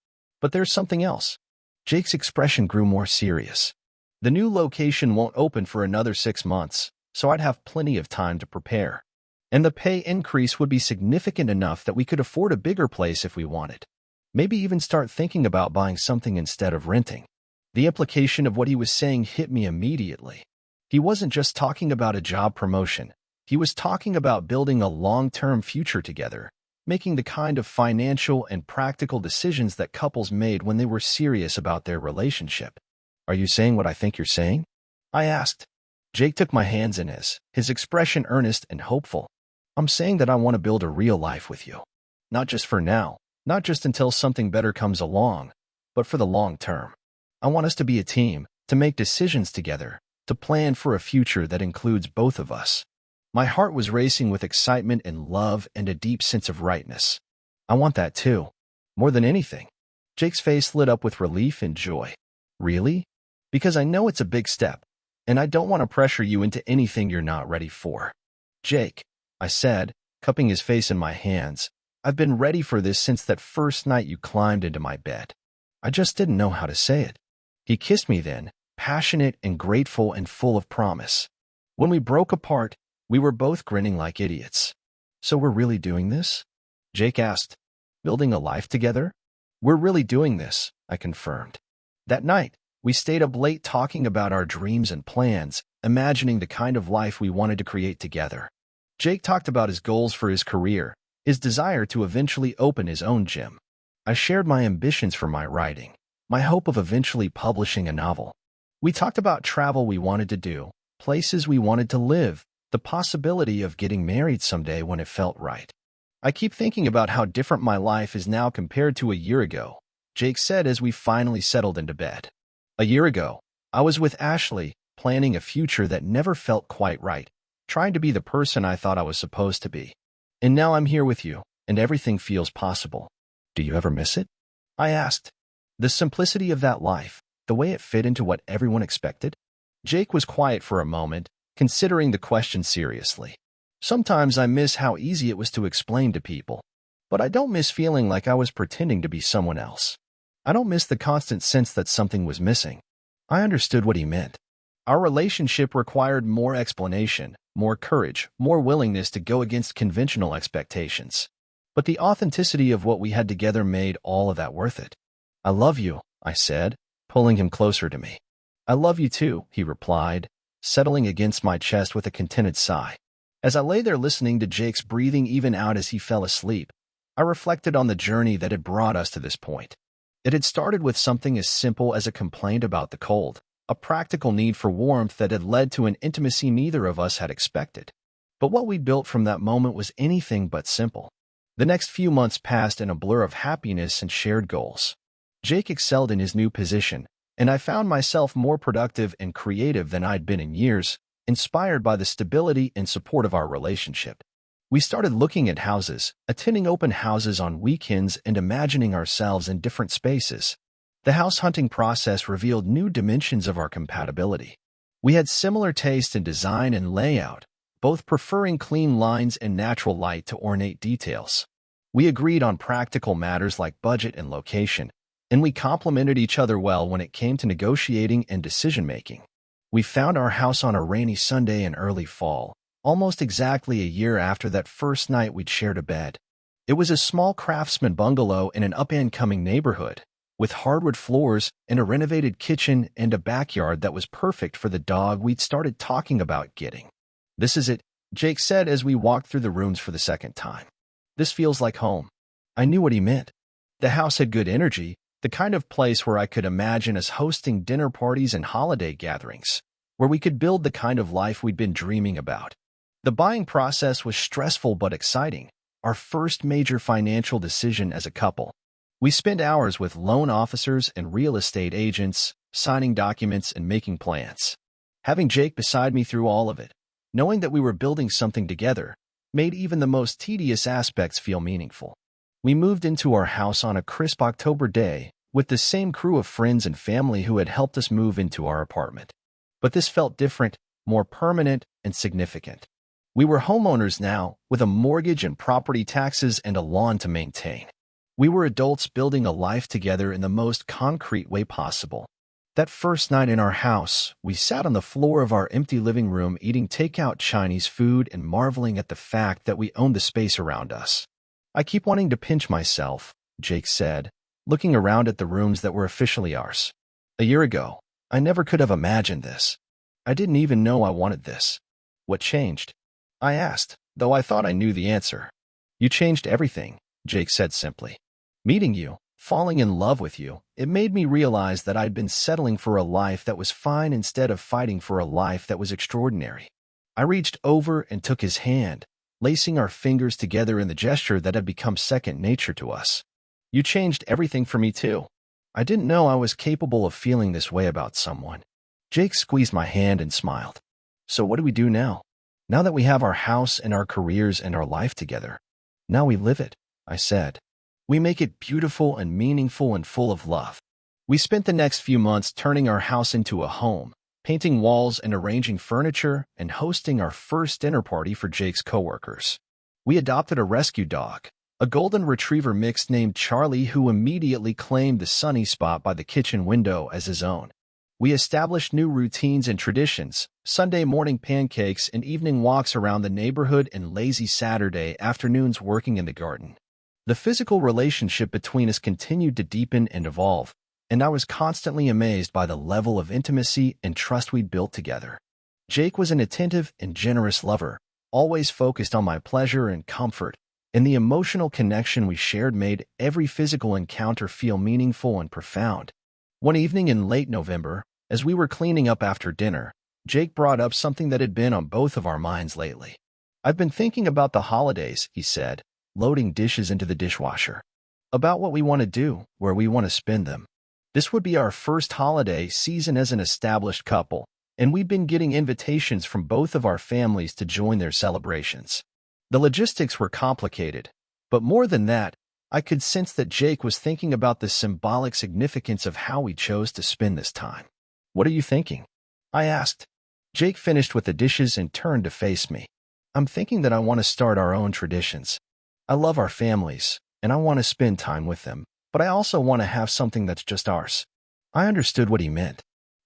But there's something else. Jake's expression grew more serious. The new location won't open for another 6 months, so I'd have plenty of time to prepare. And the pay increase would be significant enough that we could afford a bigger place if we wanted. Maybe even start thinking about buying something instead of renting. The implication of what he was saying hit me immediately. He wasn't just talking about a job promotion. He was talking about building a long-term future together, making the kind of financial and practical decisions that couples made when they were serious about their relationship. Are you saying what I think you're saying? I asked. Jake took my hands in his expression earnest and hopeful. I'm saying that I want to build a real life with you. Not just for now, not just until something better comes along, but for the long term. I want us to be a team, to make decisions together, to plan for a future that includes both of us. My heart was racing with excitement and love and a deep sense of rightness. I want that too. More than anything. Jake's face lit up with relief and joy. Really? Because I know it's a big step, and I don't want to pressure you into anything you're not ready for. Jake, I said, cupping his face in my hands, I've been ready for this since that first night you climbed into my bed. I just didn't know how to say it. He kissed me then, passionate and grateful and full of promise. When we broke apart, we were both grinning like idiots. So we're really doing this? Jake asked. Building a life together? We're really doing this, I confirmed. That night, we stayed up late talking about our dreams and plans, imagining the kind of life we wanted to create together. Jake talked about his goals for his career, his desire to eventually open his own gym. I shared my ambitions for my writing, my hope of eventually publishing a novel. We talked about travel we wanted to do, places we wanted to live, the possibility of getting married someday when it felt right. I keep thinking about how different my life is now compared to a year ago, Jake said as we finally settled into bed. A year ago, I was with Ashley, planning a future that never felt quite right, trying to be the person I thought I was supposed to be. And now I'm here with you, and everything feels possible. Do you ever miss it? I asked. The simplicity of that life, the way it fit into what everyone expected? Jake was quiet for a moment, considering the question seriously. Sometimes I miss how easy it was to explain to people, but I don't miss feeling like I was pretending to be someone else. I don't miss the constant sense that something was missing. I understood what he meant. Our relationship required more explanation, more courage, more willingness to go against conventional expectations. But the authenticity of what we had together made all of that worth it. I love you, I said, pulling him closer to me. I love you too, he replied, settling against my chest with a contented sigh. As I lay there listening to Jake's breathing even out as he fell asleep, I reflected on the journey that had brought us to this point. It had started with something as simple as a complaint about the cold, a practical need for warmth that had led to an intimacy neither of us had expected. But what we'd built from that moment was anything but simple. The next few months passed in a blur of happiness and shared goals. Jake excelled in his new position, and I found myself more productive and creative than I'd been in years, inspired by the stability and support of our relationship. We started looking at houses, attending open houses on weekends and imagining ourselves in different spaces. The house hunting process revealed new dimensions of our compatibility. We had similar taste in design and layout, both preferring clean lines and natural light to ornate details. We agreed on practical matters like budget and location, and we complemented each other well when it came to negotiating and decision-making. We found our house on a rainy Sunday in early fall, almost exactly a year after that first night we'd shared a bed. It was a small craftsman bungalow in an up-and-coming neighborhood, with hardwood floors and a renovated kitchen and a backyard that was perfect for the dog we'd started talking about getting. This is it, Jake said as we walked through the rooms for the second time. This feels like home. I knew what he meant. The house had good energy, the kind of place where I could imagine us hosting dinner parties and holiday gatherings, where we could build the kind of life we'd been dreaming about. The buying process was stressful but exciting, our first major financial decision as a couple. We spent hours with loan officers and real estate agents, signing documents and making plans. Having Jake beside me through all of it, knowing that we were building something together, made even the most tedious aspects feel meaningful. We moved into our house on a crisp October day with the same crew of friends and family who had helped us move into our apartment. But this felt different, more permanent, and significant. We were homeowners now, with a mortgage and property taxes and a lawn to maintain. We were adults building a life together in the most concrete way possible. That first night in our house, we sat on the floor of our empty living room eating takeout Chinese food and marveling at the fact that we owned the space around us. "I keep wanting to pinch myself," Jake said, looking around at the rooms that were officially ours. "A year ago, I never could have imagined this. I didn't even know I wanted this." "What changed?" I asked, though I thought I knew the answer. "You changed everything," Jake said simply. "Meeting you, falling in love with you, it made me realize that I'd been settling for a life that was fine instead of fighting for a life that was extraordinary." I reached over and took his hand, lacing our fingers together in the gesture that had become second nature to us. "You changed everything for me too. I didn't know I was capable of feeling this way about someone." Jake squeezed my hand and smiled. "So what do we do now? Now that we have our house and our careers and our life together?" "Now we live it," I said. "We make it beautiful and meaningful and full of love." We spent the next few months turning our house into a home, painting walls and arranging furniture, and hosting our first dinner party for Jake's coworkers. We adopted a rescue dog, a golden retriever mix named Charlie, who immediately claimed the sunny spot by the kitchen window as his own. We established new routines and traditions: Sunday morning pancakes and evening walks around the neighborhood and lazy Saturday afternoons working in the garden. The physical relationship between us continued to deepen and evolve, and I was constantly amazed by the level of intimacy and trust we'd built together. Jake was an attentive and generous lover, always focused on my pleasure and comfort, and the emotional connection we shared made every physical encounter feel meaningful and profound. One evening in late November, as we were cleaning up after dinner, Jake brought up something that had been on both of our minds lately. "I've been thinking about the holidays," he said, loading dishes into the dishwasher. "About what we want to do, where we want to spend them. This would be our first holiday season as an established couple, and we've been getting invitations from both of our families to join their celebrations." The logistics were complicated, but more than that, I could sense that Jake was thinking about the symbolic significance of how we chose to spend this time. "What are you thinking?" I asked. Jake finished with the dishes and turned to face me. "I'm thinking that I want to start our own traditions. I love our families, and I want to spend time with them, but I also want to have something that's just ours." I understood what he meant.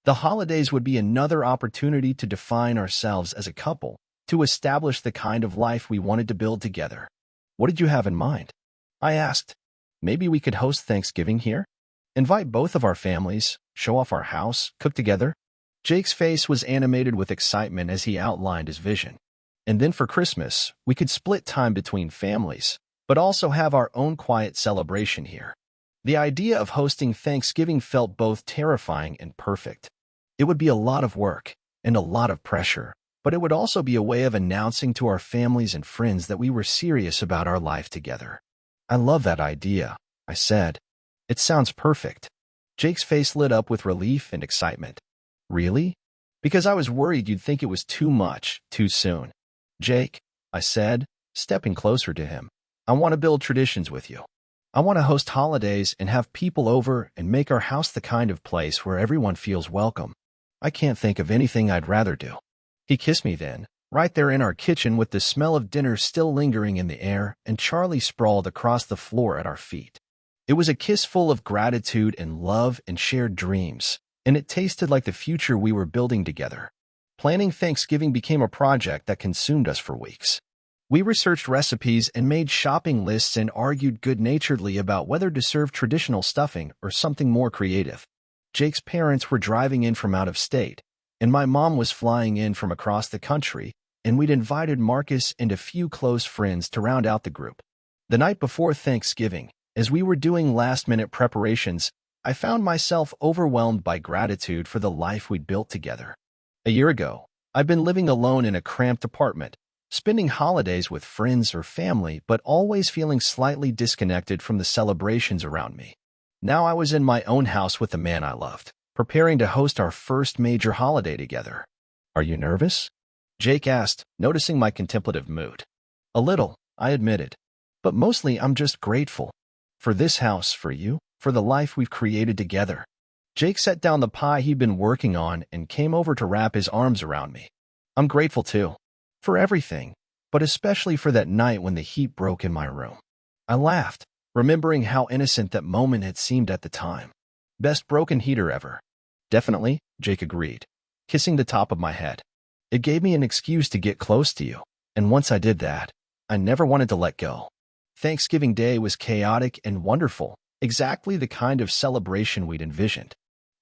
The holidays would be another opportunity to define ourselves as a couple, to establish the kind of life we wanted to build together. "What did you have in mind?" I asked. "Maybe we could host Thanksgiving here? Invite both of our families, show off our house, cook together?" Jake's face was animated with excitement as he outlined his vision. "And then for Christmas, we could split time between families, but also have our own quiet celebration here." The idea of hosting Thanksgiving felt both terrifying and perfect. It would be a lot of work and a lot of pressure, but it would also be a way of announcing to our families and friends that we were serious about our life together. "I love that idea," I said. "It sounds perfect." Jake's face lit up with relief and excitement. "Really?" "Because I was worried you'd think it was too much, too soon." "Jake," I said, stepping closer to him, "I want to build traditions with you. I want to host holidays and have people over and make our house the kind of place where everyone feels welcome. I can't think of anything I'd rather do." He kissed me then, right there in our kitchen with the smell of dinner still lingering in the air and Charlie sprawled across the floor at our feet. It was a kiss full of gratitude and love and shared dreams, and it tasted like the future we were building together. Planning Thanksgiving became a project that consumed us for weeks. We researched recipes and made shopping lists and argued good-naturedly about whether to serve traditional stuffing or something more creative. Jake's parents were driving in from out of state, and my mom was flying in from across the country, and we'd invited Marcus and a few close friends to round out the group. The night before Thanksgiving, as we were doing last-minute preparations, I found myself overwhelmed by gratitude for the life we'd built together. A year ago, I'd been living alone in a cramped apartment, spending holidays with friends or family, but always feeling slightly disconnected from the celebrations around me. Now I was in my own house with the man I loved, preparing to host our first major holiday together. "Are you nervous?" Jake asked, noticing my contemplative mood. "A little," I admitted. "But mostly I'm just grateful. For this house, for you, for the life we've created together." Jake set down the pie he'd been working on and came over to wrap his arms around me. "I'm grateful too. For everything, but especially for that night when the heat broke in my room." I laughed, remembering how innocent that moment had seemed at the time. "Best broken heater ever." "Definitely," Jake agreed, kissing the top of my head. "It gave me an excuse to get close to you, and once I did that, I never wanted to let go." Thanksgiving Day was chaotic and wonderful, exactly the kind of celebration we'd envisioned.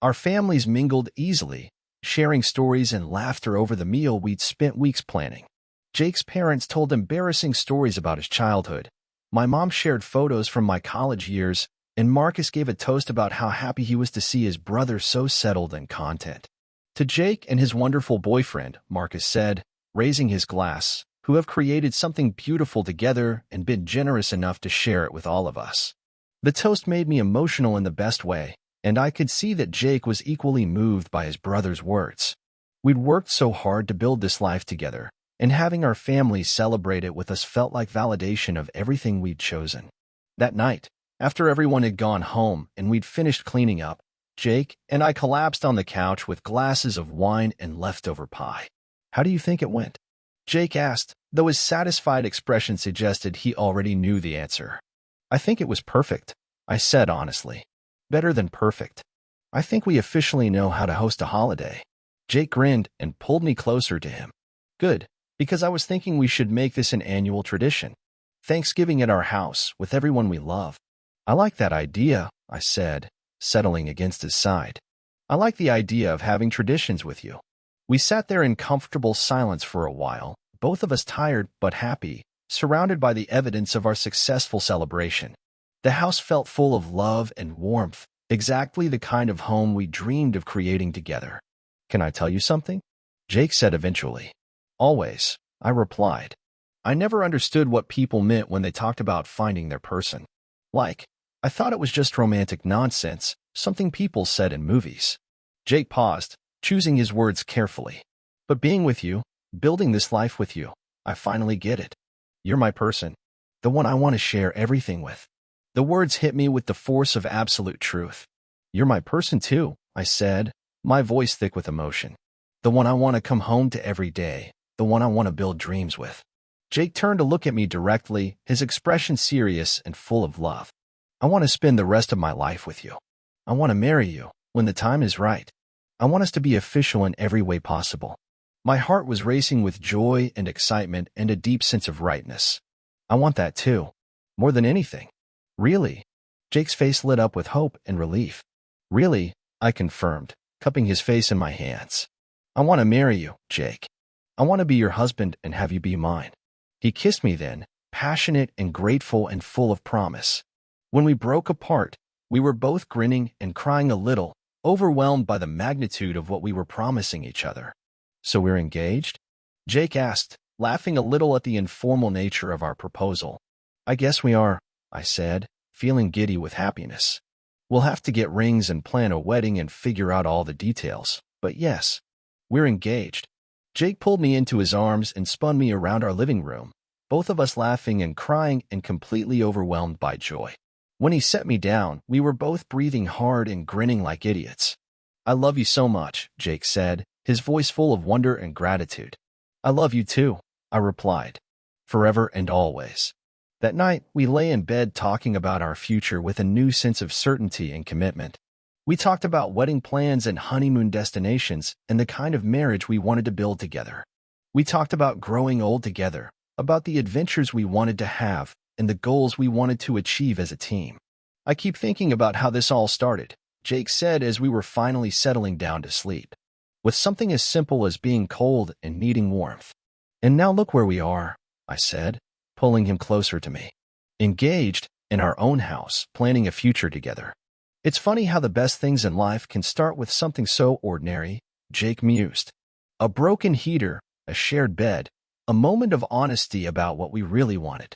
Our families mingled easily, sharing stories and laughter over the meal we'd spent weeks planning. Jake's parents told embarrassing stories about his childhood. My mom shared photos from my college years, and Marcus gave a toast about how happy he was to see his brother so settled and content. To Jake and his wonderful boyfriend, Marcus said, raising his glass, who have created something beautiful together and been generous enough to share it with all of us. The toast made me emotional in the best way, and I could see that Jake was equally moved by his brother's words. We'd worked so hard to build this life together, and having our family celebrate it with us felt like validation of everything we'd chosen. That night, after everyone had gone home and we'd finished cleaning up, Jake and I collapsed on the couch with glasses of wine and leftover pie. "How do you think it went?" Jake asked, though his satisfied expression suggested he already knew the answer. "I think it was perfect," I said honestly. "Better than perfect. I think we officially know how to host a holiday." Jake grinned and pulled me closer to him. "Good, because I was thinking we should make this an annual tradition. Thanksgiving at our house, with everyone we love." "I like that idea," I said, settling against his side. "I like the idea of having traditions with you." We sat there in comfortable silence for a while, both of us tired but happy, surrounded by the evidence of our successful celebration. The house felt full of love and warmth, exactly the kind of home we dreamed of creating together. "Can I tell you something?" Jake said eventually. "Always," I replied. I never understood what people meant when they talked about finding their person. I thought it was just romantic nonsense, something people said in movies. Jake paused, choosing his words carefully. "But being with you, building this life with you, I finally get it. You're my person, the one I want to share everything with." The words hit me with the force of absolute truth. "You're my person too," I said, my voice thick with emotion. "The one I want to come home to every day, the one I want to build dreams with." Jake turned to look at me directly, his expression serious and full of love. "I want to spend the rest of my life with you. I want to marry you when the time is right. I want us to be official in every way possible." My heart was racing with joy and excitement and a deep sense of rightness. "I want that too, more than anything." "Really?" Jake's face lit up with hope and relief. "Really," I confirmed, cupping his face in my hands. "I want to marry you, Jake. I want to be your husband and have you be mine." He kissed me then, passionate and grateful and full of promise. When we broke apart, we were both grinning and crying a little, overwhelmed by the magnitude of what we were promising each other. "So we're engaged?" Jake asked, laughing a little at the informal nature of our proposal. "I guess we are," I said, feeling giddy with happiness. "We'll have to get rings and plan a wedding and figure out all the details, but yes, we're engaged." Jake pulled me into his arms and spun me around our living room, both of us laughing and crying and completely overwhelmed by joy. When he set me down, we were both breathing hard and grinning like idiots. "I love you so much," Jake said, his voice full of wonder and gratitude. "I love you too," I replied. "Forever and always." That night, we lay in bed talking about our future with a new sense of certainty and commitment. We talked about wedding plans and honeymoon destinations and the kind of marriage we wanted to build together. We talked about growing old together, about the adventures we wanted to have, and the goals we wanted to achieve as a team. "I keep thinking about how this all started," Jake said as we were finally settling down to sleep. "With something as simple as being cold and needing warmth. And now look where we are," I said, pulling him closer to me. "Engaged, in our own house, planning a future together." "It's funny how the best things in life can start with something so ordinary," Jake mused. "A broken heater, a shared bed, a moment of honesty about what we really wanted.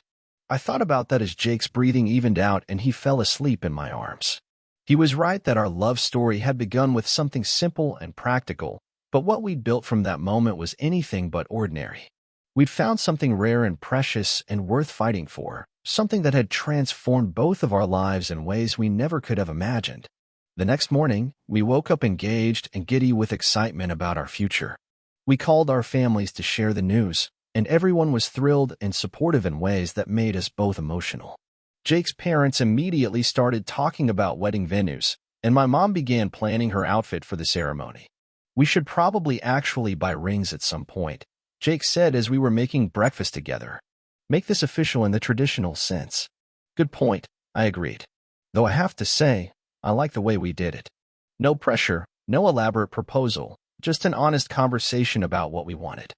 I thought about that as Jake's breathing evened out and he fell asleep in my arms. He was right that our love story had begun with something simple and practical, but what we'd built from that moment was anything but ordinary. We'd found something rare and precious and worth fighting for, something that had transformed both of our lives in ways we never could have imagined. The next morning, we woke up engaged and giddy with excitement about our future. We called our families to share the news, and everyone was thrilled and supportive in ways that made us both emotional. Jake's parents immediately started talking about wedding venues, and my mom began planning her outfit for the ceremony. "We should probably actually buy rings at some point," Jake said as we were making breakfast together. "Make this official in the traditional sense." "Good point," I agreed. Though I have to say, I like the way we did it. No pressure, no elaborate proposal, just an honest conversation about what we wanted.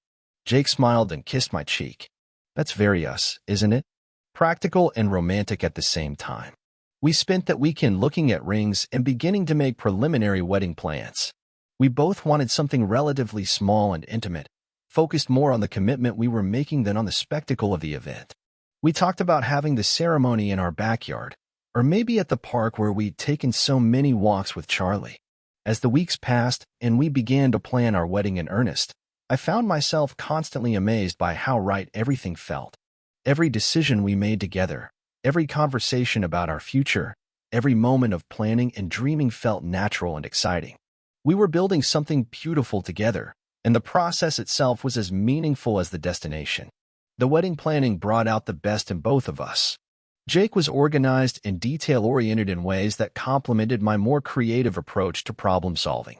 Jake smiled and kissed my cheek. That's very us, isn't it? Practical and romantic at the same time. We spent that weekend looking at rings and beginning to make preliminary wedding plans. We both wanted something relatively small and intimate, focused more on the commitment we were making than on the spectacle of the event. We talked about having the ceremony in our backyard, or maybe at the park where we'd taken so many walks with Charlie. As the weeks passed and we began to plan our wedding in earnest, I found myself constantly amazed by how right everything felt. Every decision we made together, every conversation about our future, every moment of planning and dreaming felt natural and exciting. We were building something beautiful together, and the process itself was as meaningful as the destination. The wedding planning brought out the best in both of us. Jake was organized and detail-oriented in ways that complemented my more creative approach to problem-solving.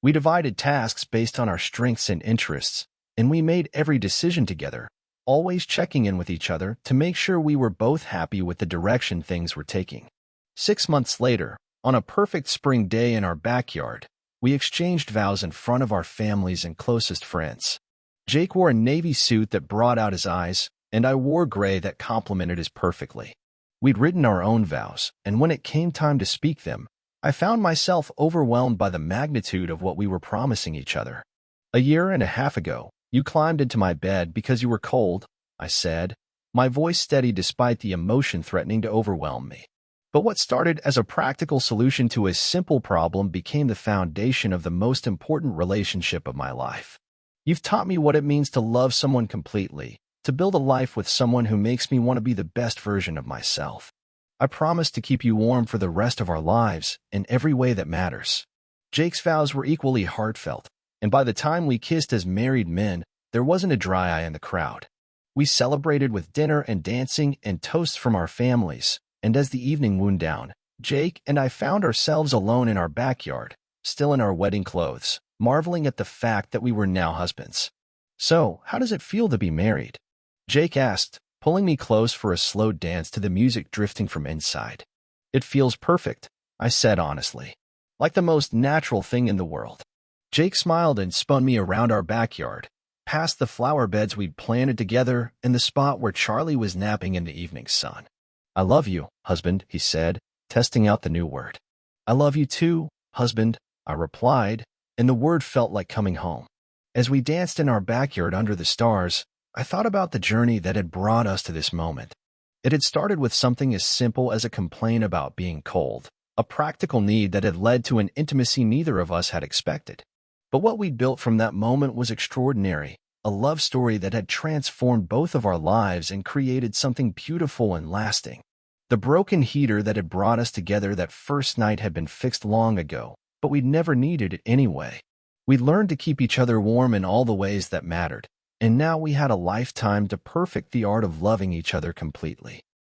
We divided tasks based on our strengths and interests, and we made every decision together, always checking in with each other to make sure we were both happy with the direction things were taking. 6 months later, on a perfect spring day in our backyard, we exchanged vows in front of our families and closest friends. Jake wore a navy suit that brought out his eyes, and I wore gray that complemented his perfectly. We'd written our own vows, and when it came time to speak them, I found myself overwhelmed by the magnitude of what we were promising each other. "A year and a half ago, you climbed into my bed because you were cold," I said, my voice steady despite the emotion threatening to overwhelm me. But what started as a practical solution to a simple problem became the foundation of the most important relationship of my life. "You've taught me what it means to love someone completely, to build a life with someone who makes me want to be the best version of myself. I promise to keep you warm for the rest of our lives in every way that matters." Jake's vows were equally heartfelt, and by the time we kissed as married men, there wasn't a dry eye in the crowd. We celebrated with dinner and dancing and toasts from our families, and as the evening wound down, Jake and I found ourselves alone in our backyard, still in our wedding clothes, marveling at the fact that we were now husbands. "So, how does it feel to be married?" Jake asked, pulling me close for a slow dance to the music drifting from inside. "It feels perfect," I said honestly. "Like the most natural thing in the world." Jake smiled and spun me around our backyard, past the flower beds we'd planted together and the spot where Charlie was napping in the evening sun. "I love you, husband," he said, testing out the new word. "I love you too, husband," I replied, and the word felt like coming home. As we danced in our backyard under the stars, I thought about the journey that had brought us to this moment. It had started with something as simple as a complaint about being cold, a practical need that had led to an intimacy neither of us had expected. But what we'd built from that moment was extraordinary, a love story that had transformed both of our lives and created something beautiful and lasting. The broken heater that had brought us together that first night had been fixed long ago, but we'd never needed it anyway. We'd learned to keep each other warm in all the ways that mattered, and now we had a lifetime to perfect the art of loving each other completely.